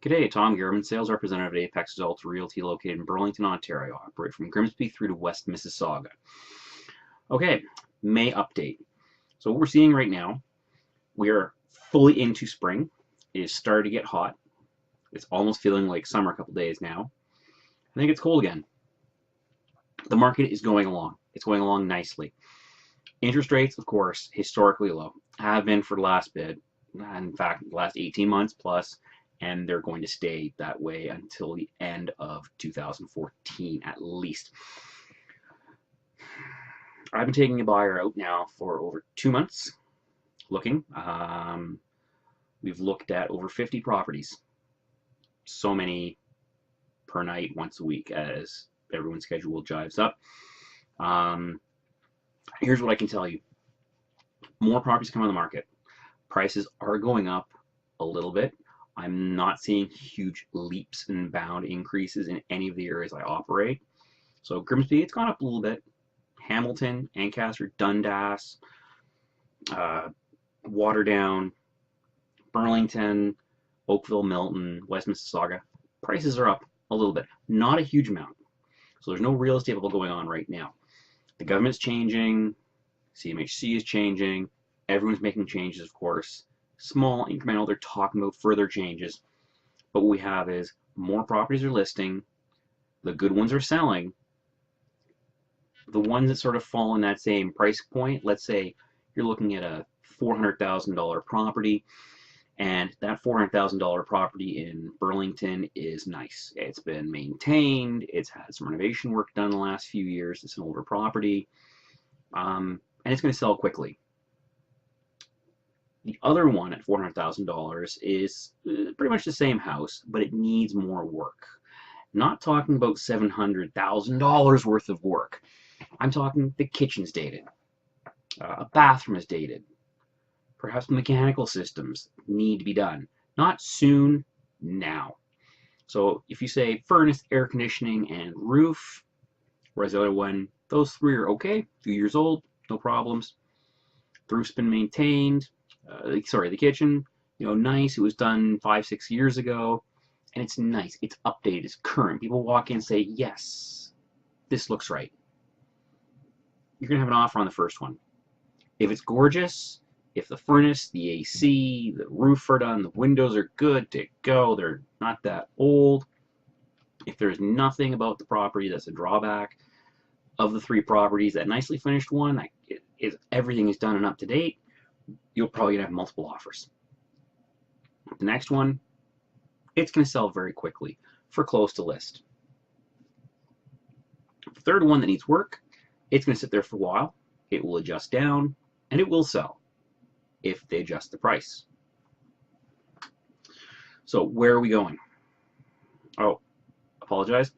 G'day, Tom Garman, sales representative at Apex Adult Realty located in Burlington, Ontario. I operate from Grimsby through to West Mississauga. Okay, May update. So what we're seeing right now, we are fully into spring. It is starting to get hot. It's almost feeling like summer a couple days now. I think it's cold again. The market is going along. It's going along nicely. Interest rates, of course, historically low. Have been for the last bit. In fact, the last 18 months plus. And they're going to stay that way until the end of 2014 at least. I've been taking a buyer out now for over 2 months looking. We've looked at over 50 properties. So many per night, once a week, as everyone's schedule jives up. Here's what I can tell you. More properties come on the market. Prices are going up a little bit. I'm not seeing huge leaps and bound increases in any of the areas I operate. So Grimsby, it's gone up a little bit. Hamilton, Ancaster, Dundas, Waterdown, Burlington, Oakville, Milton, West Mississauga. Prices are up a little bit. Not a huge amount. So there's no real estate bubble going on right now. The government's changing. CMHC is changing. Everyone's making changes, of course. Small, incremental, they're talking about further changes. But what we have is more properties are listing, the good ones are selling. The ones that sort of fall in that same price point, let's say you're looking at a $400,000 property, and that $400,000 property in Burlington is nice. It's been maintained, it's had some renovation work done in the last few years, it's an older property, and it's going to sell quickly. The other one at $400,000 is pretty much the same house, but it needs more work. Not talking about $700,000 worth of work. I'm talking the kitchen's dated, a bathroom is dated, perhaps mechanical systems need to be done. Not soon, now. So if you say furnace, air conditioning, and roof, whereas the other one, those three are okay, a few years old, no problems. The roof's been maintained. The kitchen, nice. It was done 5-6 years ago, and it's nice. It's updated. It's current. People walk in and say, yes, this looks right. You're going to have an offer on the first one. If it's gorgeous, if the furnace, the AC, the roof are done, the windows are good to go, they're not that old, if there's nothing about the property that's a drawback, of the three properties, that nicely finished one, everything is done and up to date, you'll probably have multiple offers. The next one, it's going to sell very quickly for close to list. The third one that needs work, it's going to sit there for a while. It will adjust down, and it will sell if they adjust the price. So where are we going? Oh, apologize.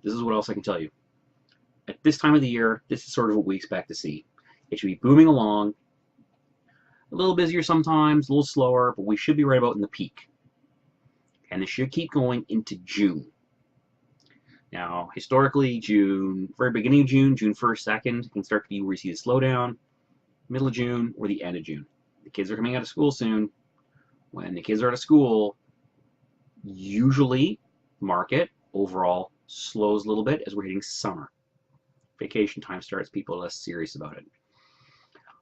This is what else I can tell you. At this time of the year, this is sort of what we expect to see. It should be booming along. A little busier sometimes, a little slower, but we should be right about in the peak. And this should keep going into June. Now, historically, June, very beginning of June, June 1st, 2nd, can start to be where you see the slowdown. Middle of June or the end of June. The kids are coming out of school soon. When the kids are out of school, usually market overall slows a little bit as we're hitting summer. Vacation time starts, people are less serious about it.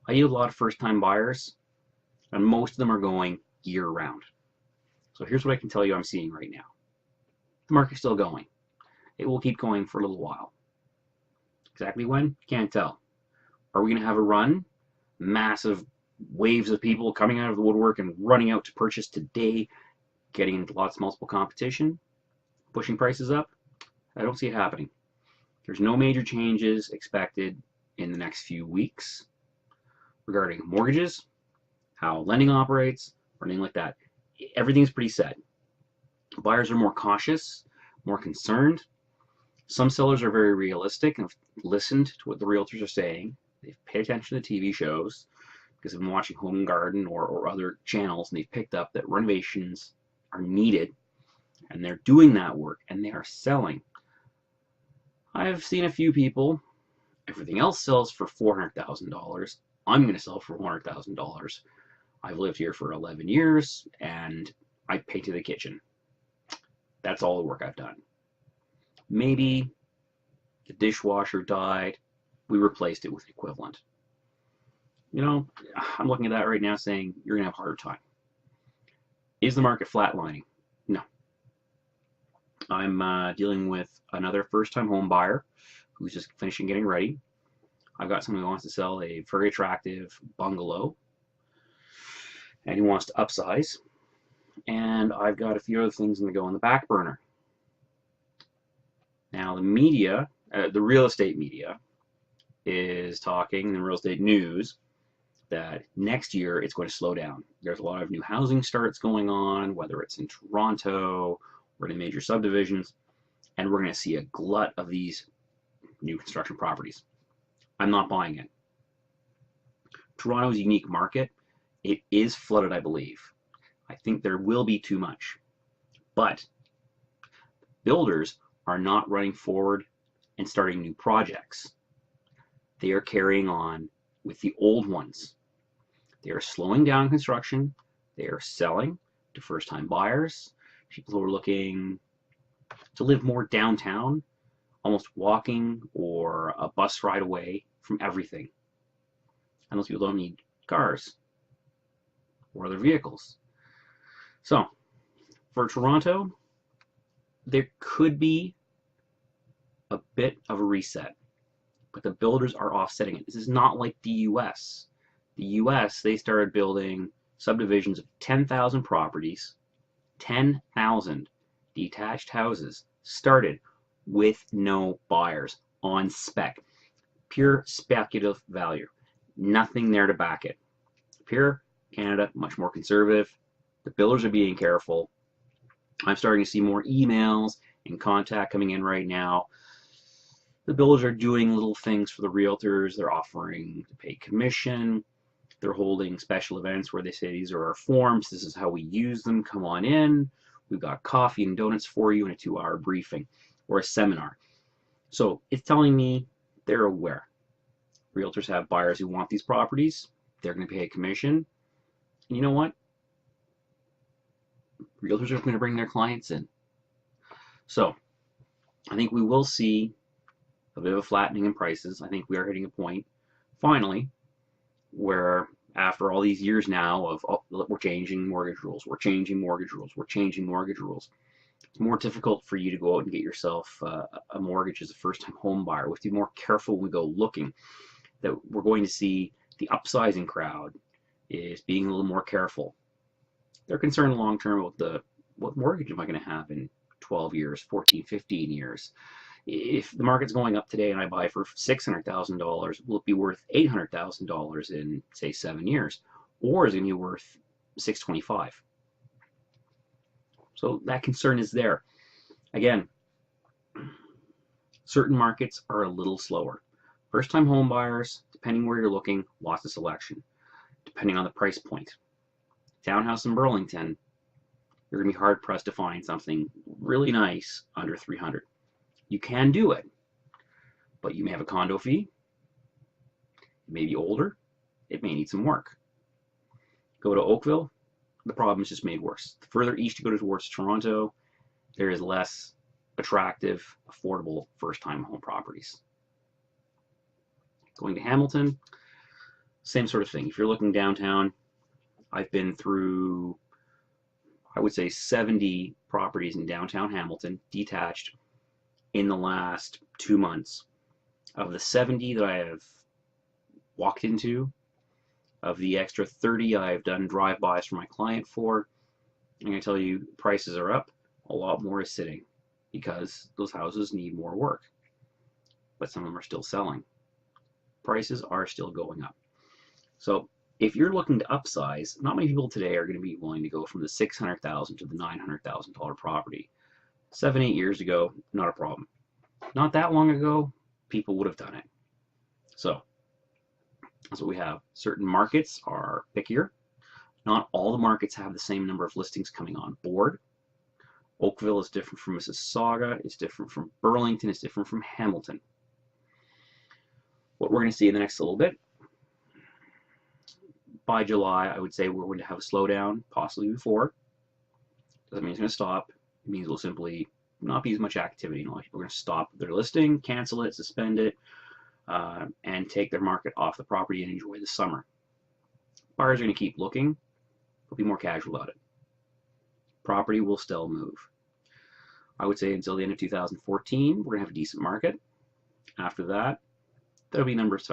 I deal with a lot of first-time buyers, and most of them are going year-round. So here's what I can tell you I'm seeing right now. The market's still going. It will keep going for a little while. Exactly when? Can't tell. Are we going to have a run? Massive waves of people coming out of the woodwork and running out to purchase today, getting into lots of multiple competition, pushing prices up? I don't see it happening. There's no major changes expected in the next few weeks regarding mortgages, how lending operates, or anything like that. Everything's pretty set. Buyers are more cautious, more concerned. Some sellers are very realistic and have listened to what the realtors are saying. They've paid attention to TV shows because they've been watching Home and Garden or other channels, and they've picked up that renovations are needed, and they're doing that work, and they are selling. I've seen a few people, everything else sells for $400,000. I'm going to sell for $400,000. I've lived here for 11 years, and I painted the kitchen. That's all the work I've done. Maybe the dishwasher died, we replaced it with the equivalent. You know, I'm looking at that right now saying you're going to have a harder time. Is the market flatlining? No. I'm dealing with another first-time home buyer who's just finishing getting ready. I've got someone who wants to sell a very attractive bungalow, and he wants to upsize. And I've got a few other things to go on the back burner. Now, the media, the real estate media, is talking, the real estate news, that next year it's going to slow down. There's a lot of new housing starts going on, whether it's in Toronto or in major subdivisions, and we're going to see a glut of these new construction properties. I'm not buying it. Toronto's a unique market. It is flooded, I believe. I think there will be too much. But builders are not running forward and starting new projects. They are carrying on with the old ones. They are slowing down construction. They are selling to first-time buyers, people who are looking to live more downtown, almost walking or a bus ride away from everything. And those people don't need cars or other vehicles. So, for Toronto, there could be a bit of a reset, but the builders are offsetting it. This is not like the US. The US, they started building subdivisions of 10,000 properties, 10,000 detached houses, started with no buyers, on spec. Pure speculative value. Nothing there to back it. Here, Canada, much more conservative. The builders are being careful. I'm starting to see more emails and contact coming in right now. The builders are doing little things for the realtors. They're offering to pay commission. They're holding special events where they say, these are our forms, this is how we use them, come on in. We've got coffee and donuts for you in a 2-hour briefing or a seminar. So it's telling me they're aware. Realtors have buyers who want these properties. They're going to pay a commission. And you know what? Realtors are going to bring their clients in. So I think we will see a bit of a flattening in prices. I think we are hitting a point, finally, where after all these years now of, oh, we're changing mortgage rules, we're changing mortgage rules, we're changing mortgage rules, it's more difficult for you to go out and get yourself a mortgage as a first-time home buyer. We have to be more careful when we go looking. That we're going to see the upsizing crowd is being a little more careful. They're concerned long-term about what mortgage am I going to have in 12 years, 14, 15 years. If the market's going up today and I buy for $600,000, will it be worth $800,000 in, say, 7 years? Or is it going to be worth $625,000? So that concern is there. Again, certain markets are a little slower. First-time home buyers, depending where you're looking, lots of selection, depending on the price point. Townhouse in Burlington, you're going to be hard-pressed to find something really nice under $300,000. You can do it, but you may have a condo fee. It may be older. It may need some work. Go to Oakville, the problem is just made worse. The further east you go towards Toronto, there is less attractive, affordable first-time home properties. Going to Hamilton, same sort of thing. If you're looking downtown, I've been through, I would say, 70 properties in downtown Hamilton, detached, in the last 2 months. Of the 70 that I have walked into, of the extra 30 I've done drive-bys for my client for, I'm going to tell you, prices are up, a lot more is sitting, because those houses need more work. But some of them are still selling. Prices are still going up. So if you're looking to upsize, not many people today are going to be willing to go from the $600,000 to the $900,000 property. 7, 8 years ago, not a problem. Not that long ago, people would have done it. So that's what we have. Certain markets are pickier. Not all the markets have the same number of listings coming on board. Oakville is different from Mississauga, it's different from Burlington, it's different from Hamilton. What we're going to see in the next little bit, by July, I would say we're going to have a slowdown, possibly before. Doesn't mean it's going to stop. It means we'll simply not be as much activity. A lot of people are going to stop their listing, cancel it, suspend it, and take their market off the property and enjoy the summer. Buyers are going to keep looking, but be more casual about it. Property will still move. I would say until the end of 2014, we're going to have a decent market. After that, there'll be numerous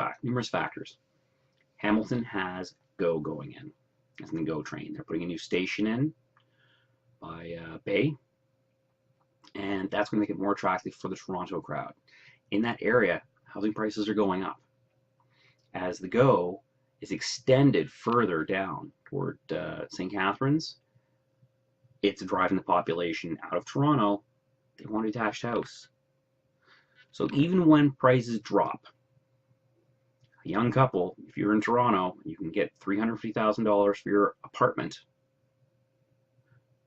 factors. Hamilton has Go going in. That's in the Go train. They're putting a new station in by Bay, and that's going to make it more attractive for the Toronto crowd. In that area, housing prices are going up. As the Go is extended further down toward St. Catharines, it's driving the population out of Toronto. They want a detached house. So even when prices drop, a young couple, if you're in Toronto, you can get $350,000 for your apartment,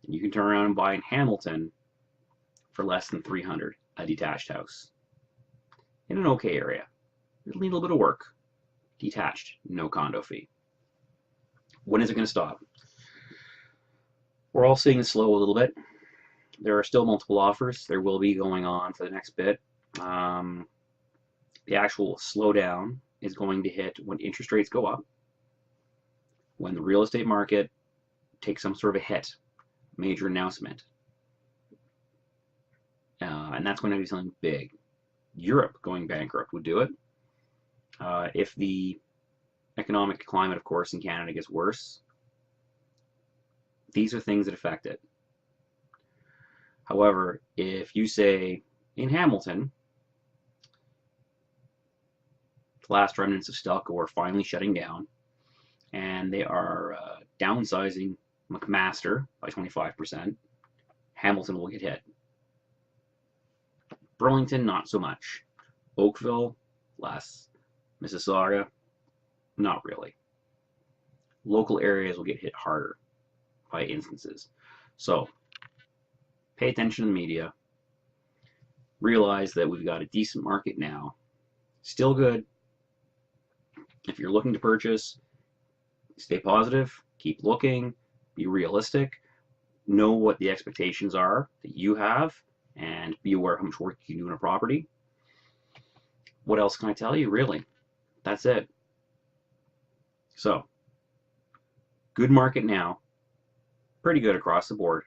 and you can turn around and buy in Hamilton for less than $300,000 a detached house in an okay area. It'll need a little bit of work. Detached, no condo fee. When is it going to stop? We're all seeing it slow a little bit. There are still multiple offers. There will be going on for the next bit. The actual slowdown is going to hit when interest rates go up, when the real estate market takes some sort of a hit, major announcement. And that's going to be something big. Europe going bankrupt would do it. If the economic climate, of course, in Canada gets worse, these are things that affect it. However, if you say in Hamilton, the last remnants of Stelco are finally shutting down, and they are downsizing Ancaster by 25%, Hamilton will get hit. Burlington, not so much. Oakville, less. Mississauga, not really. Local areas will get hit harder by instances. So, pay attention to the media. Realize that we've got a decent market now. Still good. If you're looking to purchase, stay positive, keep looking, be realistic, know what the expectations are that you have, and be aware of how much work you can do in a property. What else can I tell you, really? That's it. So, good market now. Pretty good across the board.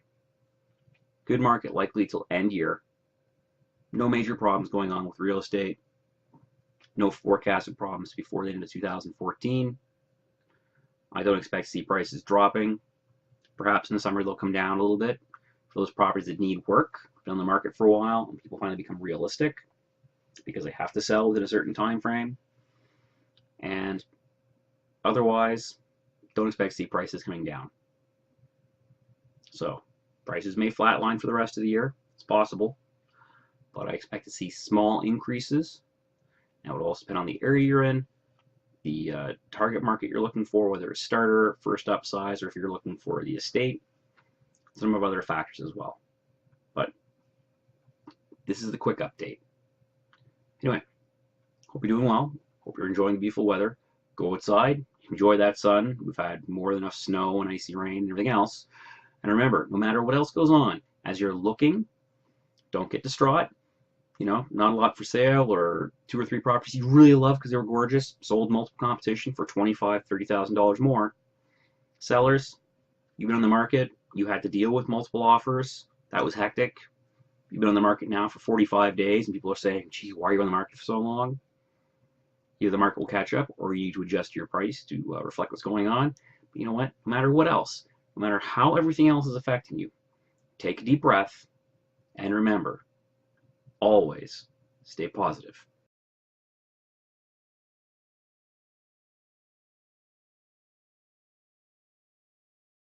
Good market likely till end year. No major problems going on with real estate. No forecasted problems before the end of 2014. I don't expect to see prices dropping. Perhaps in the summer they'll come down a little bit for those properties that need work. Been on the market for a while, and people finally become realistic because they have to sell within a certain time frame. And otherwise, don't expect to see prices coming down. So, prices may flatline for the rest of the year. It's possible. But I expect to see small increases. Now, it will also depend on the area you're in, the target market you're looking for, whether it's starter, first upsize, or if you're looking for the estate. Some of other factors as well. But this is the quick update. Anyway, hope you're doing well. Hope you're enjoying the beautiful weather. Go outside, enjoy that sun. We've had more than enough snow and icy rain and everything else. And remember, no matter what else goes on, as you're looking, don't get distraught. You know, not a lot for sale, or 2 or 3 properties you really love because they were gorgeous, sold multiple competition for $25,000, $30,000 more. Sellers, you've been on the market, you had to deal with multiple offers. That was hectic. You've been on the market now for 45 days, and people are saying, gee, why are you on the market for so long? Either the market will catch up, or you need to adjust your price to reflect what's going on. But you know what? No matter what else, no matter how everything else is affecting you, take a deep breath, and remember, always stay positive.